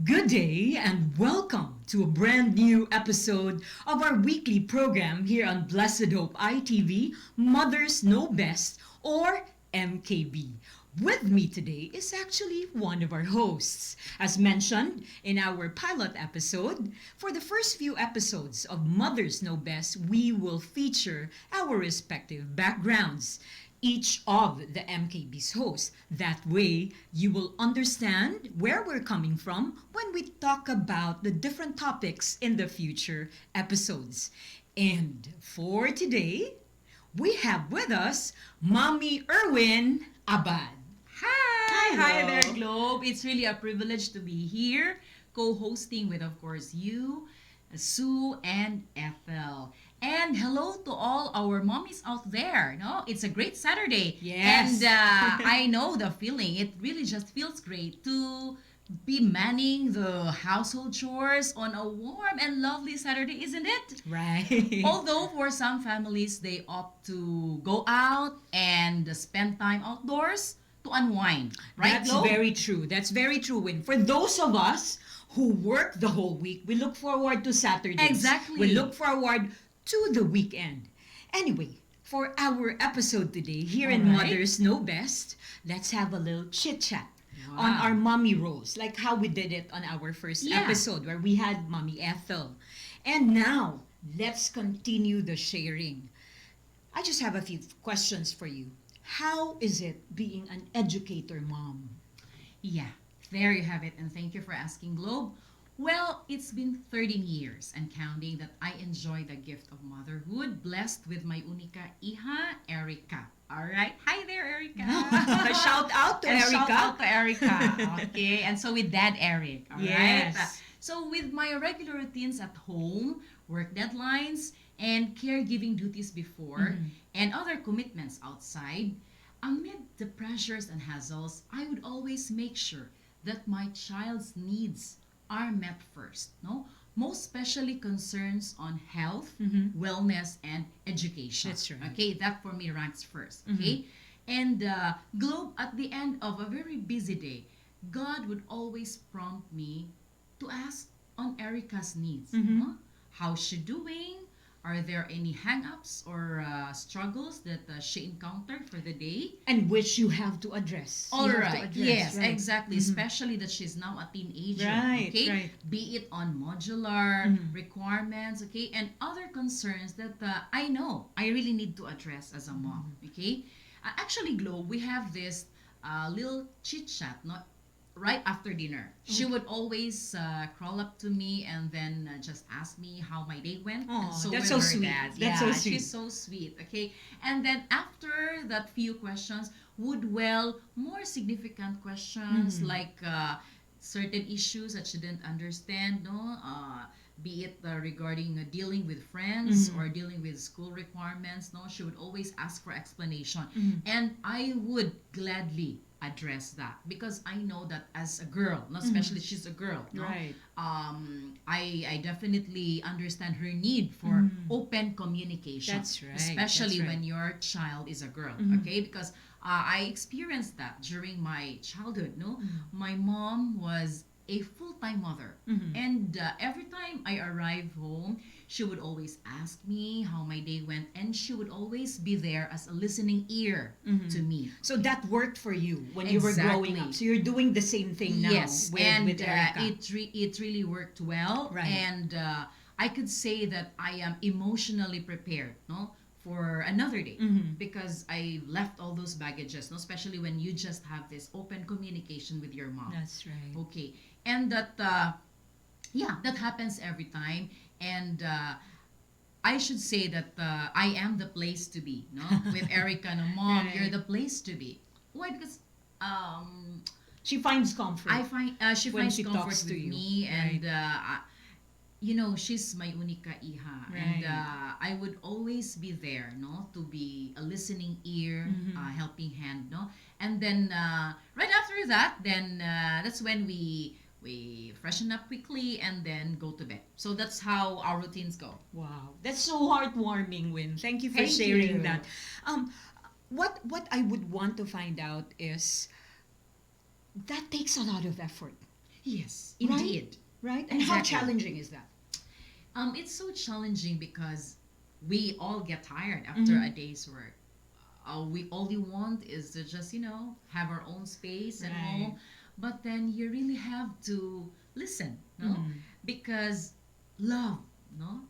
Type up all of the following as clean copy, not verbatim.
Good day and welcome to a brand new episode of our weekly program here on Blessed Hope ITV, Mothers Know Best, or MKB. With me today is actually one of our hosts. As mentioned in our pilot episode, for the first few episodes of Mothers Know Best, we will feature our respective backgrounds, each of the MKB's hosts. That way, you will understand where we're coming from when we talk about the different topics in the future episodes. And for today, we have with us Mommy Erwin Abad. Hi Hello. there, Globe. It's really a privilege to be here, co-hosting with, of course, you, Sue, and Ethel. And hello to all our mommies out there. No, it's a great Saturday. Yes. And I know the feeling. It really just feels great to be manning the household chores on a warm and lovely Saturday, isn't it? Right. Although for some families, they opt to go out and spend time outdoors to unwind. Right, That's Globe? very true. That's very true, Win. For those of us who work the whole week, we look forward to Saturdays. Exactly. We look forward to the weekend. Anyway, for our episode today, here in Alright. Mothers Know Best, let's have a little chit chat on Wow. our mommy roles, like how we did it on our first Yeah. episode where we had Mommy Ethel. And now, let's continue the sharing. I just have a few questions for you. How is it being an educator mom? Yeah, there you have it. And thank you for asking, Globe. Well, it's been 13 years and counting that I enjoy the gift of motherhood, blessed with my unica hija, Erica. All right. Hi there, Erica. Shout out to And Erica. Shout out to Erica. Okay. And so with Dad Eric. All right. Yes. So with my regular routines at home, work deadlines, and caregiving duties before, Mhm. and other commitments outside, amid the pressures and hassles, I would always make sure that my child's needs are met first. No, most especially concerns on health, Mhm. wellness, and education. That's right. Okay, that for me ranks first. Mhm. Okay, and Globe, at the end of a very busy day, God would always prompt me to ask on Erica's needs. Mhm. Huh? How's she doing? Are there any hang-ups or struggles that she encountered for the day? And which you have to address. All You have to right. address, Yes, right? exactly. Mhm. Especially that she's now a teenager. Right, Okay. right. Be it on modular Mhm. requirements, okay, and other concerns that I know I really need to address as a mom. Mm-hmm. Okay. Actually, Globe, we have this little chit chat, not right after dinner. She Okay. would always crawl up to me and then just ask me how my day went. Aw, And so that's will so her sweet. dad. That's Yeah, so sweet. she's so sweet. Okay. And then after that few questions, would well more significant questions Mhm. like certain issues that she didn't understand, no, be it regarding dealing with friends Mhm. or dealing with school requirements, no, she would always ask for explanation, Mhm. and I would gladly address that because I know that as a girl, no, especially she's a girl, no, Right. I definitely understand her need for Mm. open communication. That's right, Especially that's right. when your child is a girl. Mhm. Okay, because I experienced that during my childhood. No, Mhm. my mom was a full-time mother, Mhm. and every time I arrived home, she would always ask me how my day went, and she would always be there as a listening ear Mhm. to me. So that worked for you when you were growing Exactly. up. So you're doing the same thing now Yes, with, and with Erica. it really worked well, Right. and I could say that I am emotionally prepared, no, for another day Mhm. because I left all those baggages, no, especially when you just have this open communication with your mom. That's right. Okay, and that yeah, that happens every time, and I should say that I am the place to be, no, with Erica, no, mom, Right. you're the place to be. Why? Because She finds comfort. I find she when finds she comfort talks to with you, me, and you know, she's my unica hija, and Right. I would always be there, no, to be a listening ear, Mhm. helping hand, no, and then right after that, then that's when we freshen up quickly and then go to bed. So that's how our routines go. Wow, that's so heartwarming, Win. Thank you for Thank sharing you. that. Um, what I would want to find out is that takes a lot of effort. Yes, Right? indeed. Right? And how Exactly. challenging is that? It's so challenging because we all get tired after a day's work. We all you want is to just have our own space and Right. all, but then you really have to listen, no, Mhm. because love, no,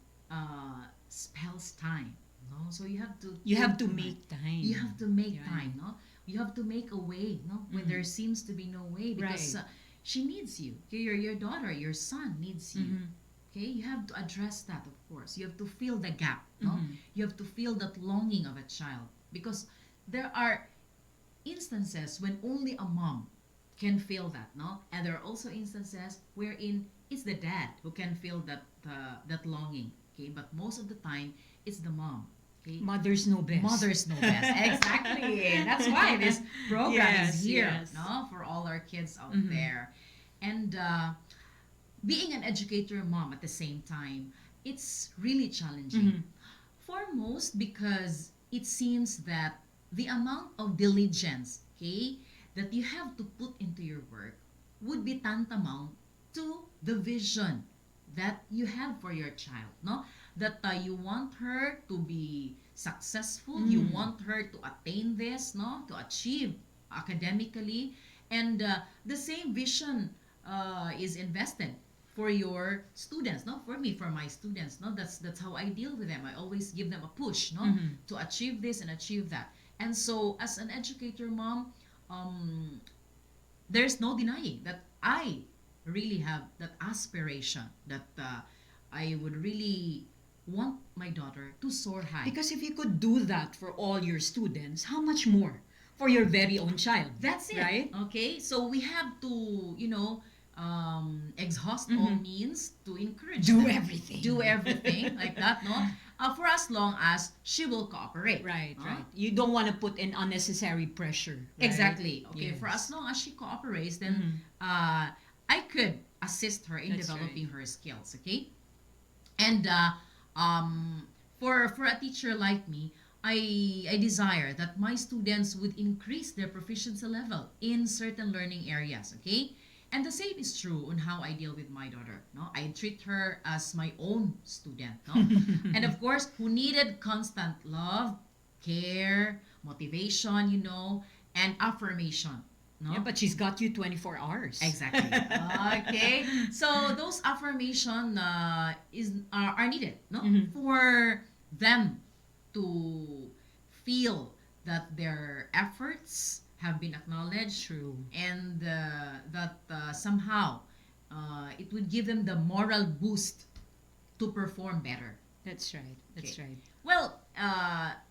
spells time, no. So you have to You have take to time. make time. You have to make Right. time, no. You have to make a way, no, when Mhm. there seems to be no way, because Right. she needs you. Okay, your daughter, your son needs you. Mhm. Okay, you have to address that, of course. You have to fill the gap, no? Mhm. You have to feel that longing of a child, because there are instances when only a mom can feel that, no? And there are also instances wherein it's the dad who can feel that longing, okay? But most of the time, it's the mom, okay? Mothers know best. Mothers know best. Exactly. That's why this program Yes, is here, yes. no? For all our kids out Mhm. there. And being an educator mom at the same time, it's really challenging. Mhm. Foremost because it seems that the amount of diligence, okay, that you have to put into your work would be tantamount to the vision that you have for your child, no? That you want her to be successful, you Mm. want her to attain this, no? To achieve academically, and the same vision is invested for your students, no, for me, for my students, no, that's how I deal with them. I always give them a push, no, Mhm. to achieve this and achieve that. And so as an educator mom, um there's no denying that I really have that aspiration that I would really want my daughter to soar high. Because if you could do that for all your students, how much more for your very own child? That's it. Right? Okay. So we have to, exhaust all Mhm. means to encourage Do them. everything. Do everything like that, no? For as long as she will cooperate. Right, no? right. You don't want to put in unnecessary pressure. Right? Exactly. Okay. Yes. For as long as she cooperates, then Mhm. I could assist her in That's developing right. her skills. Okay. And um, for a teacher like me, I desire that my students would increase their proficiency level in certain learning areas. Okay, and the same is true on how I deal with my daughter. No, I treat her as my own student. No, and of course, who needed constant love, care, motivation. And affirmation. No, Yeah, but she's got you 24 hours. exactly. Okay. So those affirmation are needed, no, Mhm. for them to feel that their efforts have been acknowledged, True. and that somehow it would give them the moral boost to perform better. That's right. That's Okay. right. Well,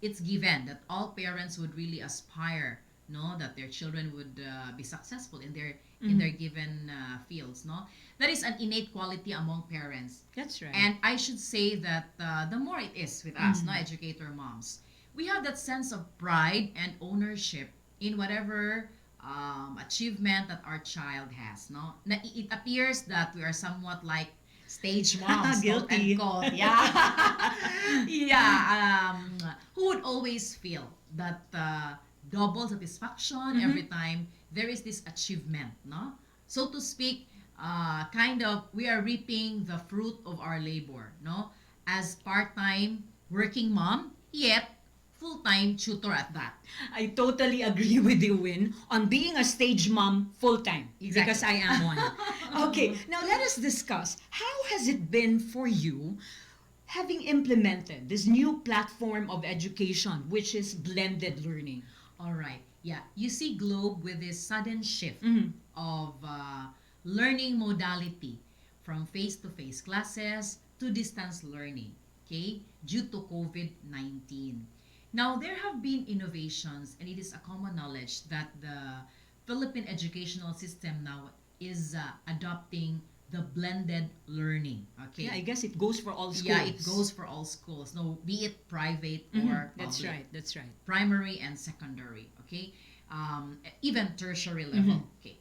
it's given that all parents would really aspire, no, that their children would be successful in their Mhm. given fields, no. That is an innate quality among parents, That's right. and I should say that the more it is with us, no, educator moms, we have that sense of pride and ownership in whatever achievement that our child has, no. It appears that we are somewhat like stage moms, quote Guilty. unquote. Yeah. Yeah. Who would always feel that double satisfaction every time there is this achievement, no? So to speak, kind of we are reaping the fruit of our labor, no? As part-time working mom, yet full-time tutor at that. I totally agree with you, Win, on being a stage mom full time. Exactly. Because I am one. Okay, now let us discuss how has it been for you having implemented this new platform of education, which is blended learning. All right. Yeah. You see Globe with this sudden shift Mhm. of learning modality from face-to-face classes to distance learning, okay, due to COVID-19. Now, there have been innovations, and it is a common knowledge that the Philippine educational system now is adopting the blended learning, okay? Yeah, I guess it goes for all schools. Yeah, it goes for all schools. No, be it private Mhm. or That's public, right. That's right. primary and secondary. Okay, even tertiary level. Mhm. Okay,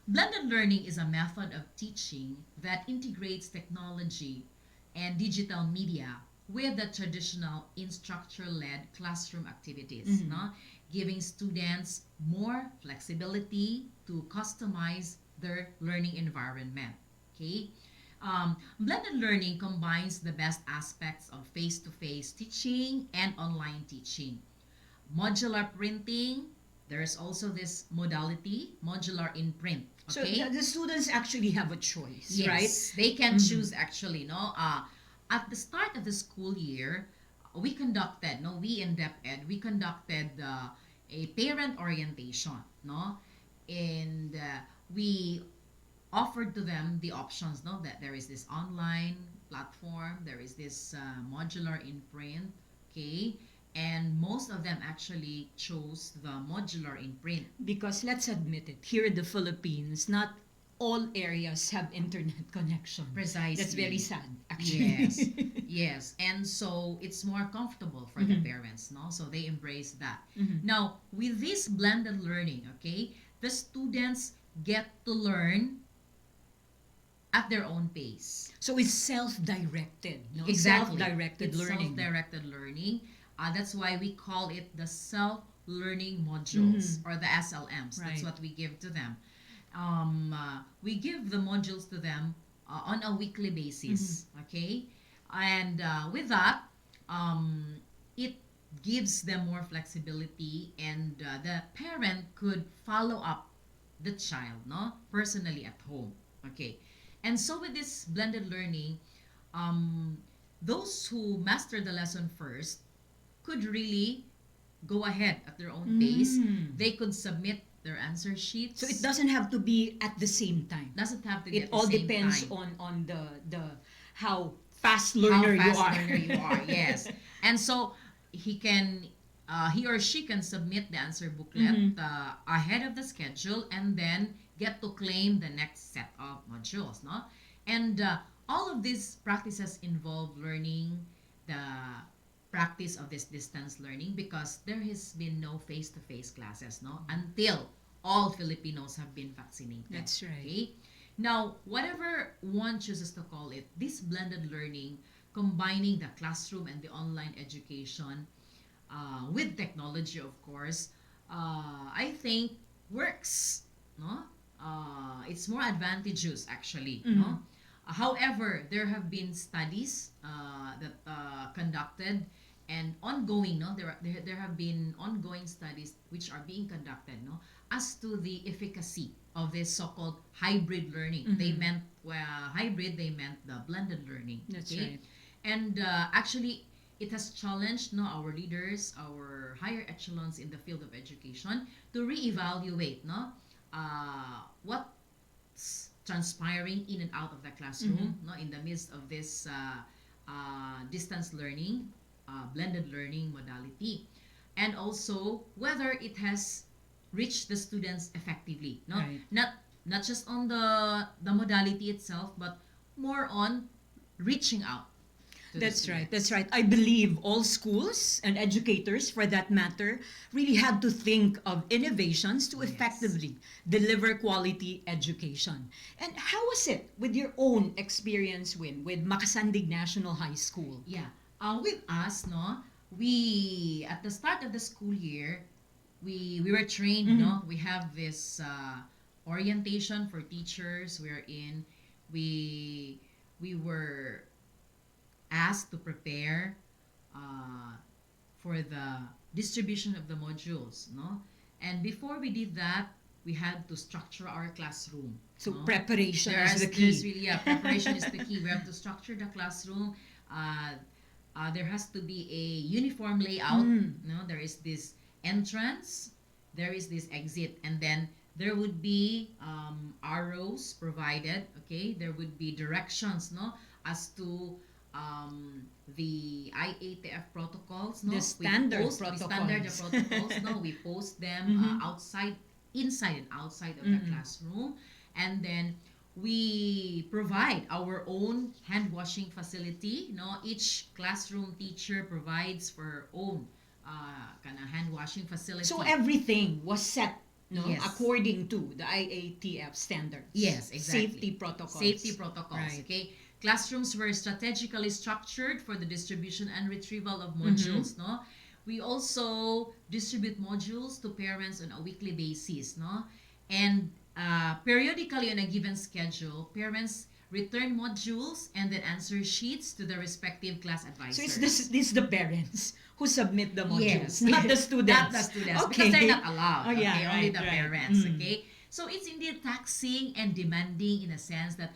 blended learning is a method of teaching that integrates technology and digital media with the traditional instructor-led classroom activities. Mhm. No, giving students more flexibility to customize their learning environment. Okay? Blended learning combines the best aspects of face-to-face teaching and online teaching. Modular printing, there's also this modality, modular in print. So Okay? the students actually have a choice, right? Yes, they can Mhm. choose actually, no? At the start of the school year, we conducted, no, we in DepEd, we conducted a parent orientation, no? And we offered to them the options, no, that there is this online platform, there is this modular in print, okay? And most of them actually chose the modular in print. Because let's admit it, here in the Philippines, not all areas have internet connection. Precisely. That's very sad, actually. Yes, yes. And so it's more comfortable for the parents, no? So they embrace that. Mhm. Now, with this blended learning, okay, the students get to learn at their own pace. So it's self-directed, no? Exactly. Self-directed It's learning. self-directed learning. That's why we call it the self-learning modules or the SLMs. Right. That's what we give to them. We give the modules to them on a weekly basis. Okay, and with that, it gives them more flexibility, and the parent could follow up the child, no, personally at home. Okay, and so with this blended learning, um, those who master the lesson first could really go ahead at their own pace. Mm. They could submit their answer sheets. So it doesn't have to be at the same time. Doesn't have to be It at the all same depends time. on the how fast learner How you fast are. learner you are. Yes, and so he or she can submit the answer booklet ahead of the schedule, and then get to claim the next set of modules, no? And all of these practices involve learning the practice of this distance learning, because there has been no face-to-face classes, no, until all Filipinos have been vaccinated. That's right. Okay? Now, whatever one chooses to call it, this blended learning, combining the classroom and the online education with technology, of course, I think works. No, it's more advantageous actually. No, however, there have been studies that conducted and ongoing. No, there have been ongoing studies which are being conducted. No, as to the efficacy of this so-called hybrid learning. They meant hybrid. They meant the blended learning. That's okay? right. And actually, it has challenged, no, our leaders, our higher echelons in the field of education to reevaluate, no, what's transpiring in and out of the classroom, no, in the midst of this distance learning, blended learning modality, and also whether it has reached the students effectively, no, Right. not just on the modality itself, but more on reaching out to the That's right. students. That's right. I believe all schools and educators, for that matter, really had to think of innovations to Yes. effectively deliver quality education. And how was it with your own experience with Makasandig National High School? Yeah. With us, no, we at the start of the school year, we were trained, no. We have this orientation for teachers wherein we were asked to prepare for the distribution of the modules, no. And before we did that, we had to structure our classroom. So no? preparation is the There's key. really, yeah, preparation is the key. We have to structure the classroom. There has to be a uniform layout. No, there is this entrance, there is this exit, and then there would be arrows provided. Okay, there would be directions, no, as to the IATF protocols, no, The standard the standard protocols. protocols. No, we post them outside, inside and outside of the classroom, and then we provide our own hand washing facility. No, each classroom teacher provides for her own kind of hand washing facility. So everything was set, no, Yes. according to the IATF standards. Yes, exactly. Safety protocols. Safety protocols. Right. Okay. Classrooms were strategically structured for the distribution and retrieval of modules. No, we also distribute modules to parents on a weekly basis. No, and Periodically on a given schedule, parents return modules and then answer sheets to the respective class So advisors. it's this the parents who submit the modules, Yes. not the students. Not the students, because they're not allowed. Oh, yeah, Okay, only right, the right. parents. Mm. Okay, so it's indeed taxing and demanding in a sense that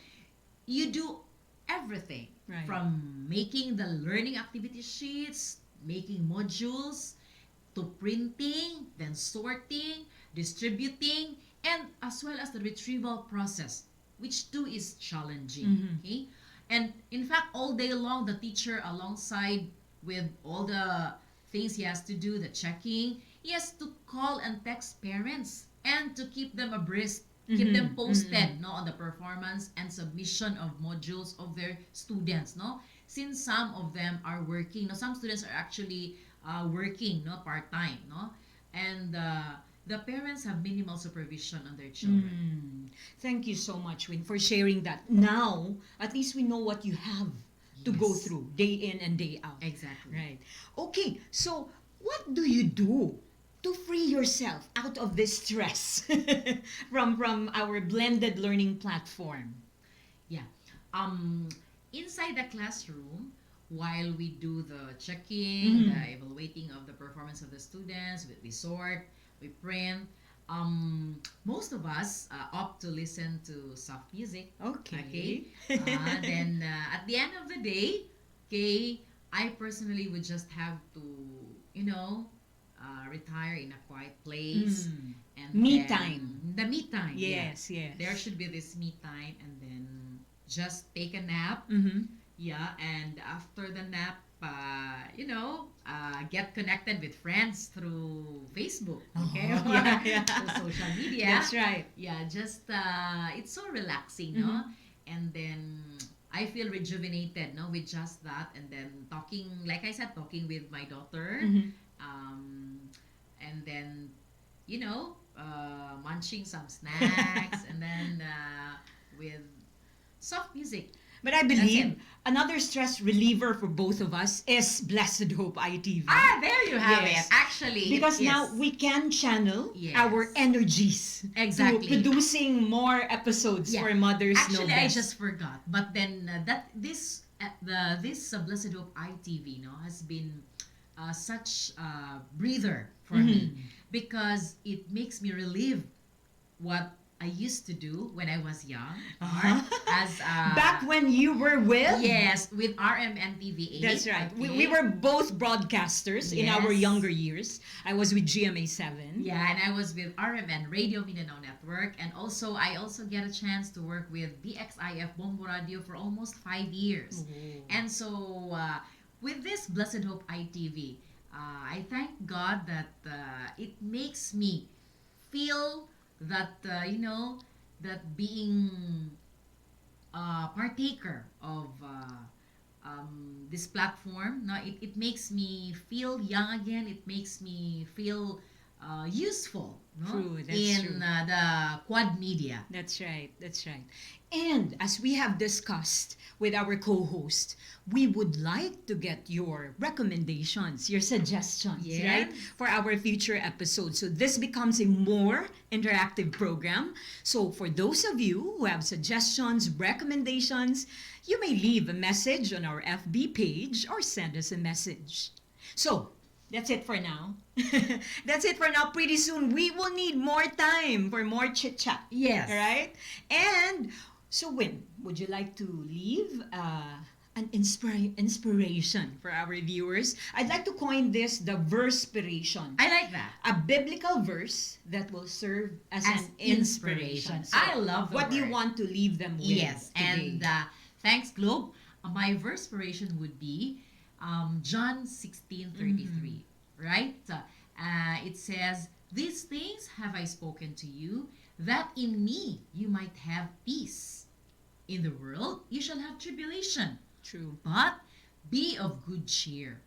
you do everything Right. from making the learning activity sheets, making modules, to printing, then sorting, distributing, and as well as the retrieval process, which too is challenging. Mhm. Okay, and in fact, all day long, the teacher, alongside with all the things he has to do, the checking, he has to call and text parents and to keep them abreast, keep them Mhm, posted, mhm. no, on the performance and submission of modules of their students, no. Since some of them are working, no, some students are actually working, no, part time, no, and the parents have minimal supervision on their children. Mm. Thank you so much, Win, for sharing that. Now, at least we know what you have to go Yes. through day in and day out. Exactly. Right. Okay, so what do you do to free yourself out of this stress from our blended learning platform? Yeah. Um, Inside the classroom, while we do the checking, Mhm. the evaluating of the performance of the students, we sort, we print. Most of us opt to listen to soft music. Okay. Then at the end of the day, okay, I personally would just have to, you know, retire in a quiet place Mm. and Me then- time. The me time. Yeah. Yes, yes. There should be this me time and then just take a nap. Mm-hmm. Yeah, and after the nap, get connected with friends through Facebook. Okay, Oh, yeah, yeah. through social media. That's right. Yeah, just it's so relaxing, no? And then I feel rejuvenated, no, with just that, and then talking, like I said, talking with my daughter, Mhm. and then munching some snacks, and then with soft music. But I That's believe another stress reliever for both of us is Blessed Hope ITV. There you have Yes. it. Actually, Because yes. now we can channel Yes. our energies Exactly. to producing more episodes Yeah. for Mothers Know Actually, I Best. just forgot. But then that this Blessed Hope ITV, no, has been such a breather for me Mhm. because it makes me relive what I used to do when I was young, Uh-huh. as Back when you were with? yes, with RMN TV8. That's right. Okay? We were both broadcasters in our Yes. younger years. I was with GMA7. Yeah, and I was with RMN Radio Mindanao Network, and also I also get a chance to work with BXIF Bombo Radio for almost 5 years. Oh. And so with this Blessed Hope ITV, I thank God that it makes me feel that that being partaker of this platform, no, it makes me feel young again. It makes me feel useful, no, True, that's in true. The quad media. That's right. That's right. And as we have discussed with our co-host, we would like to get your recommendations, your suggestions, Yes. right? For our future episodes. So this becomes a more interactive program. So for those of you who have suggestions, recommendations, you may leave a message on our FB page or send us a message. So that's it for now. That's it for now. Pretty soon we will need more time for more chit chat. Yes. All right? And so, Win, would you like to leave an inspiration for our viewers? I'd like to coin this the verse-piration. I like that. A biblical verse that will serve as an inspiration. So, I love the what do you word. want to leave them with? Yes, today? and thanks, Globe. My verspiration would be John 16:33, right? It says, "These things have I spoken to you, that in me you might have peace. In the world you shall have tribulation, True. but be of good cheer,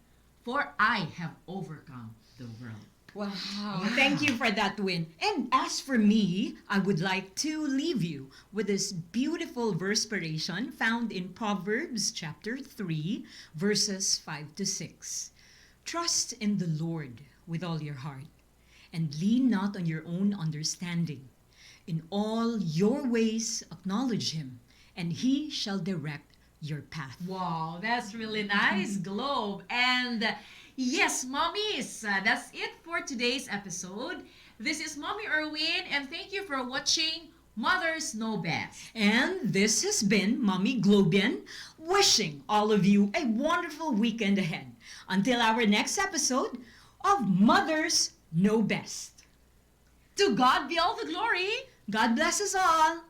for I have overcome the world." Wow. Thank you for that, Win. And as for me, I would like to leave you with this beautiful verspiration found in Proverbs chapter 3, verses 5 to 6. Trust in the Lord with all your heart, and lean not on your own understanding. In all your ways acknowledge him, and he shall direct your path. Wow, that's really nice, Globe. And yes, mommies, that's it for today's episode. This is Mommy Erwin, and thank you for watching Mothers Know Best. And this has been Mommy Globian, wishing all of you a wonderful weekend ahead. Until our next episode of Mothers Know Best. To God be all the glory. God bless us all.